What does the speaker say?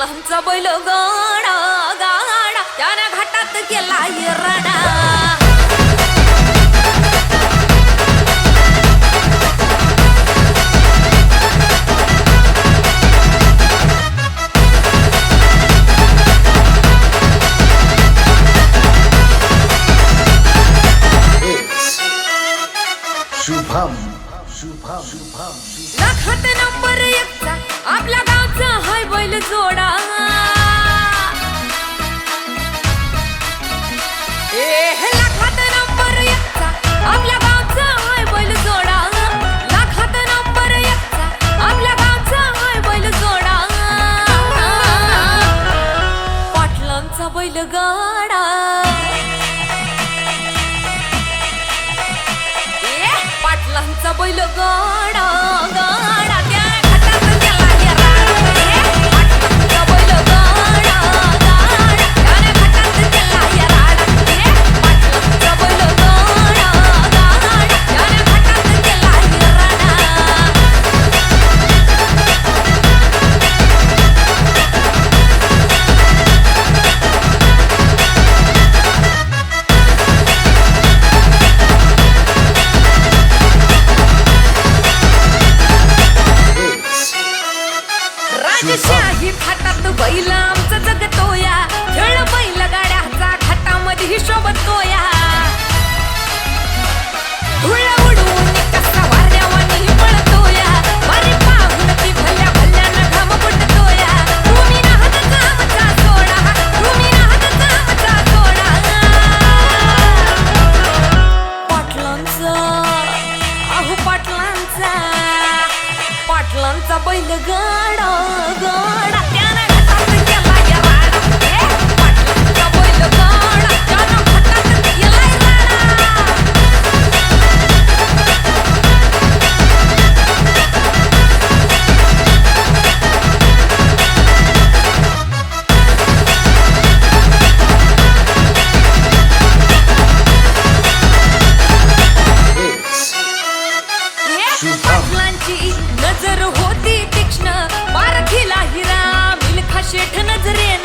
पाटलांचा बैल गाडा गाडा त्याने घाटात केला राडा शुभम शुभम शुभम लाखात नंबर एकचा आपल्या गावचा हाय बैल जोडा लाखात नंबर एकचा आपल्या गावचा हाय बैल जोडा लाखात नंबर एकचा आपल्या गावचा हाय बैल जोडा पाटलांचा बैल गाडा पाटलांचा बैल गाडा गाडा त्या घाटात केला राडा पाटलांचा बैल गाडा गाडा त्या घाटात केला राडा पाटलांचा बैल गाडा गाडा त्या घाटात केला राडा राजशाही थाटात बैल आमचा जगतोया खेळ बैल गाड्याचा घाटामध्ये हिशोबतोया धुळ उडून कसा वाऱ्यावानी पळतोया वारी पाहून ती भल्या भल्यानं घाम फुटतोया तुम्ही नाहत कामचा सोडा तुम्ही नाहत कामचा सोडा पाटलांचा अहो पाटलांचा पाटलांचा बैल गाडा गाडा त्यानं घाटात केला राडा पाटलांचा बैल गाडा त्यानं घाटात केला राडा पाटलांची नजर होती तीक्ष्ण पारखीला हिरा मिल्खा शेठ नजरेन